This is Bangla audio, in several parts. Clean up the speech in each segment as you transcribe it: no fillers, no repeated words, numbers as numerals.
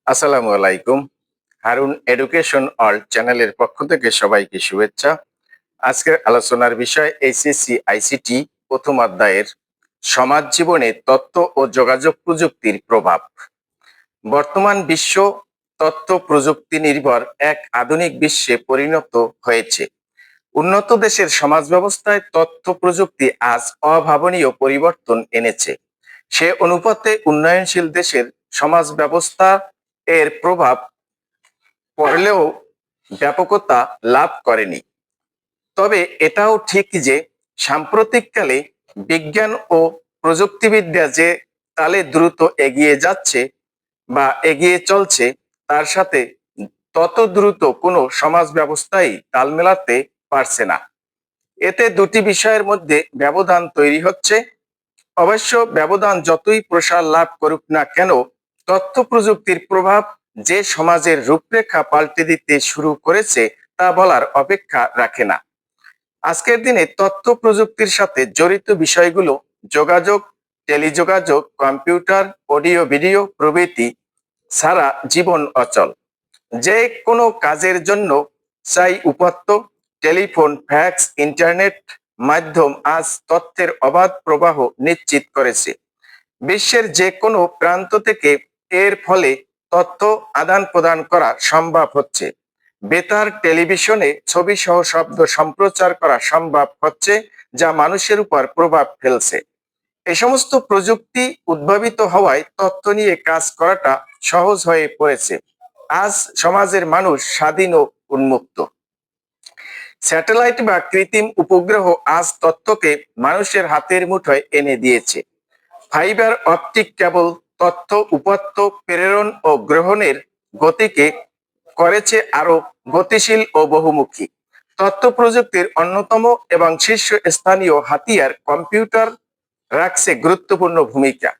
আসসালামু আলাইকুম। হারুন এডুকেশন অল চ্যানেলের পক্ষ থেকে সবাইকে শুভেচ্ছা। আজকের আলোচনার বিষয় এইচএসসি আইসিটি প্রথম অধ্যায়ের সমাজ জীবনে তথ্য ও যোগাযোগ প্রযুক্তির প্রভাব। বর্তমান বিশ্ব তথ্য প্রযুক্তি নির্ভর এক আধুনিক বিশ্বে পরিণত হয়েছে। উন্নত দেশের সমাজ ব্যবস্থায় তথ্য প্রযুক্তি আজ অভাবনীয় পরিবর্তন এনেছে। সে অনুপাতে উন্নয়নশীল দেশের সমাজ ব্যবস্থা এর প্রভাব পড়লেও ব্যাপকতা লাভ করেনি। তবে এটাও ঠিক যে সাম্প্রতিককালে বিজ্ঞান ও প্রযুক্তিবিদ্যা যে তালে দ্রুত এগিয়ে যাচ্ছে বা এগিয়ে চলছে, তার সাথে তত দ্রুত কোনো সমাজ ব্যবস্থাই তাল মেলাতে পারছে না। এতে দুটি বিষয়ের মধ্যে ব্যবধান তৈরি হচ্ছে। অবশ্য ব্যবধান যতই প্রসার লাভ করুক না কেন, তথ্য প্রযুক্তির প্রভাব যে সমাজের রূপরেখা পাল্টে দিতে শুরু করেছে তা বলার অপেক্ষা রাখে না। আজকের দিনে তথ্য প্রযুক্তির সাথে জড়িত বিষয়গুলো যোগাযোগ, টেলিযোগাযোগ, কম্পিউটার, অডিও ভিডিও প্রভৃতি ছাড়া জীবন অচল। যে কোনো কাজের জন্য চাই উপাত্ত, টেলিফোন, ফ্যাক্স, ইন্টারনেট মাধ্যম আজ তথ্যের অবাধ প্রবাহ নিশ্চিত করেছে। বিশ্বের যে কোনো প্রান্ত থেকে এর ফলে তথ্য আদান প্রদান করা সম্ভব হচ্ছে। বেতার, টেলিভিশনে ছবি সহ শব্দ সম্প্রচার করা সম্ভব হচ্ছে, যা মানুষের উপর প্রভাব ফেলছে। এই সমস্ত প্রযুক্তি উদ্ভাবিত হওয়ায় তথ্য নিয়ে কাজ করাটা সহজ হয়ে পড়েছে। আজ সমাজের মানুষ স্বাধীন ও উন্মুক্ত। স্যাটেলাইট বা কৃত্রিম উপগ্রহ আজ তথ্যকে মানুষের হাতের মুঠোয় এনে দিয়েছে। ফাইবার অপটিক কেবল তথ্য উপাত্ত প্রেরণ ও গ্রহণের গতিকে করেছে আরো গতিশীল ও বহুমুখী। তথ্য প্রযুক্তির অন্যতম এবং শীর্ষস্থানীয় হাতিয়ার কম্পিউটার রাখছে গুরুত্বপূর্ণ ভূমিকা।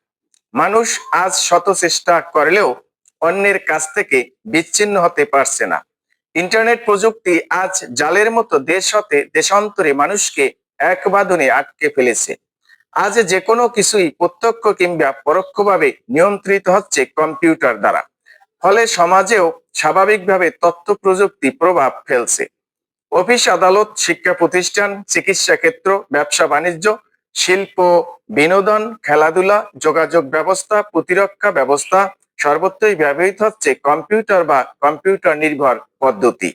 মানুষ আজ শত চেষ্টা করলেও অন্যের কাছ থেকে বিচ্ছিন্ন হতে পারছে না। ইন্টারনেট প্রযুক্তি আজ জালের মতো দেশ হতে দেশান্তরে মানুষকে এক বাঁধনে আটকে ফেলেছে। আজ যে কোনো কিছুই প্রত্যক্ষ কিংবা পরোক্ষভাবে নিয়ন্ত্রিত হচ্ছে কম্পিউটার দ্বারা। ফলে সমাজেও স্বাভাবিকভাবে তথ্য প্রযুক্তি প্রভাব ফেলছে। অফিস, আদালত, শিক্ষা প্রতিষ্ঠান, চিকিৎসা ক্ষেত্র, ব্যবসা বাণিজ্য, শিল্প, বিনোদন, খেলাধুলা, যোগাযোগ ব্যবস্থা, প্রতিরক্ষা ব্যবস্থা সর্বত্রই ব্যবহৃত হচ্ছে কম্পিউটার বা কম্পিউটার নির্ভর পদ্ধতি।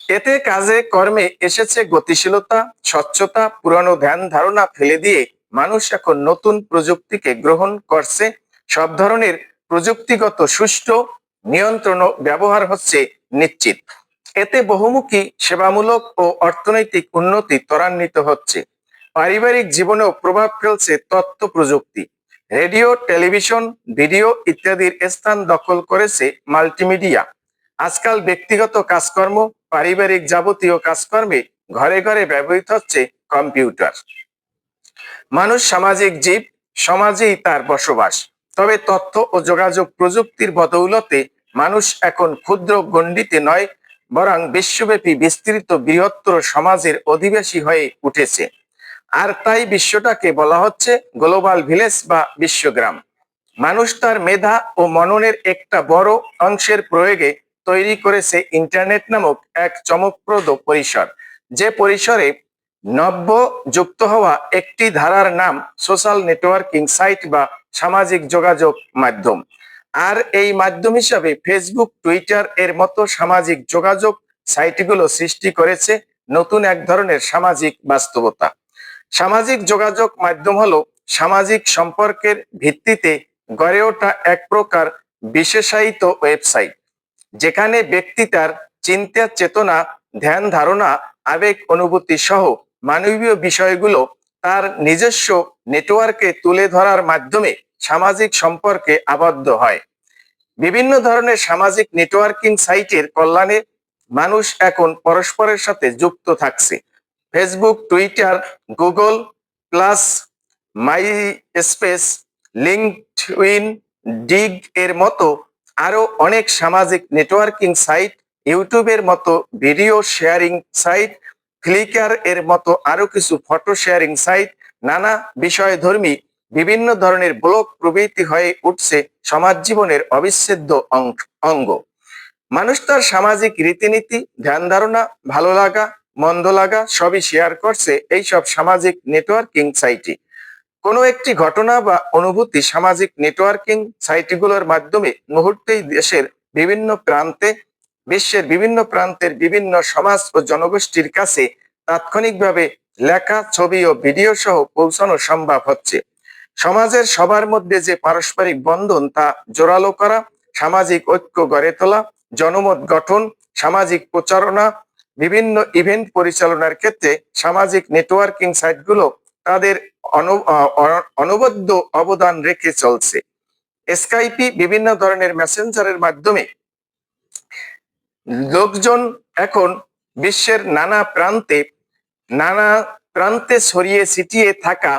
এতে কাজে কর্মে এসেছে গতিশীলতা, স্বচ্ছতা, পুরানো ধ্যান ধারণা ফেলে দিয়ে মানুষ এখন নতুন প্রযুক্তিকে গ্রহণ করছে। সব ধরনের প্রযুক্তিগত সুষ্ঠু নিয়ন্ত্রণ ও ব্যবহার হচ্ছে নিশ্চিত। এতে বহুমুখী সেবামূলক ও অর্থনৈতিক উন্নতি ত্বরান্বিত হচ্ছে। পারিবারিক জীবনেও প্রভাব ফেলছে তথ্য প্রযুক্তি। রেডিও, টেলিভিশন, ভিডিও ইত্যাদির স্থান দখল করেছে মাল্টিমিডিয়া। আজকাল ব্যক্তিগত কাজকর্ম, পারিবারিক যাবতীয় কাজকর্মে ঘরে ঘরে ব্যবহৃত হচ্ছে কম্পিউটার। মানুষ সামাজিক জীব, সমাজেই তার বসবাস। তবে তথ্য ও যোগাযোগ প্রযুক্তির বদৌলতে মানুষ এখন ক্ষুদ্র গণ্ডিতে নয়, বরং বিশ্বব্যাপী বিস্তৃত বৃহত্তর সমাজের অধিবাসী হয়ে উঠেছে। আর তাই বিশ্বটাকে বলা হচ্ছে গ্লোবাল ভিলেজ বা বিশ্বগ্রাম। মানুষ তার মেধা ও মননের একটা বড় অংশের প্রয়োগে তৈরি করেছে ইন্টারনেট নামক এক চমকপ্রদ পরিসর। যে পরিসরে নব্য যুক্ত হওয়া একটি ধারার নাম সোশ্যাল নেটওয়ার্কিং সাইট বা সামাজিক যোগাযোগ মাধ্যম। আর এই মাধ্যম হিসাবে ফেসবুক, টুইটার এর মতো সামাজিক যোগাযোগ সাইটগুলো সৃষ্টি করেছে নতুন এক ধরনের সামাজিক বাস্তবতা। সামাজিক যোগাযোগ মাধ্যম হলো সামাজিক সম্পর্কের ভিত্তিতে গড়ে ওঠা এক প্রকার বিশেষায়িত ওয়েবসাইট, যেখানে ব্যক্তি তার চিন্তা, চেতনা, ধ্যান ধারণা, আবেগ, অনুভূতি সহ মানবীয় বিষয়গুলো তার নিজস্ব নেটওয়ার্কে তুলে ধরার মাধ্যমে সামাজিক সম্পর্কে আবদ্ধ হয়। বিভিন্ন ধরনের সামাজিক নেটওয়ার্কিং সাইটের কল্যাণে মানুষ এখন পরস্পরের সাথে যুক্ত থাকছে। Facebook, Twitter, Google plus, MySpace, LinkedIn, Digg এর মতো আরো অনেক সামাজিক নেটওয়ার্কিং সাইট, ইউটিউবের মতো ভিডিও শেয়ারিং সাইট, ফ্লিকার এর মতো আরো কিছু ফটো শেয়ারিং সাইট, নানা বিষয়ধর্মী বিভিন্ন ধরনের ব্লগ প্রভৃতি হয়ে উঠছে সমাজ জীবনের অবিচ্ছেদ্য অঙ্গ। মানুষ তার সামাজিক রীতিনীতি, ধ্যান ধারণা, ভালো লাগা, মন্দ লাগা সবই শেয়ার করছে এইসব সামাজিক নেটওয়ার্কিং সাইটে। কোনো একটি ঘটনা বা অনুভূতি সামাজিক নেটওয়ার্কিং সাইটগুলোর মাধ্যমে মুহূর্তেই দেশের বিভিন্ন প্রান্তে, বিশ্বের বিভিন্ন প্রান্তের বিভিন্ন সমাজ ও জনগোষ্ঠীর কাছে তাৎক্ষণিকভাবে লেখা, ছবি ও ভিডিও সহ পৌঁছানো সম্ভব হচ্ছে। সমাজের সবার মধ্যে যে পারস্পরিক বন্ধন তা জোরালো করা, সামাজিক ঐক্য গড়ে তোলা, জনমত গঠন, সামাজিক প্রচারণা, বিভিন্ন ইভেন্ট পরিচালনার ক্ষেত্রে সামাজিক নেটওয়ার্কিং সাইটগুলো তাদের অনবদ্য অবদান রেখে চলছে। স্কাইপি, বিভিন্ন ধরনের মেসেঞ্জারের মাধ্যমে লোকজন এখন বিশ্বের নানা প্রান্তে ছড়িয়ে ছিটিয়ে থাকা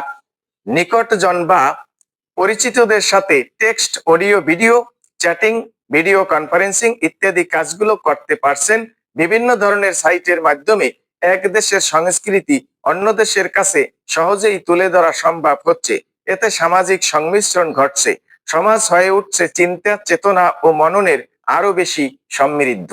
নিকটজন বা পরিচিতদের সাথে text, audio, video chatting, video conferencing ইত্যাদি কাজগুলো করতে পারছেন। বিভিন্ন ধরনের সাইটের মাধ্যমে এক দেশের সংস্কৃতি অন্য দেশের কাছে সহজেই তুলে ধরা সম্ভব হচ্ছে। এতে সামাজিক সংমিশ্রণ ঘটছে, সমাজ হয়ে উঠছে চিন্তা, চেতনা ও মননের আরো বেশি সমৃদ্ধ।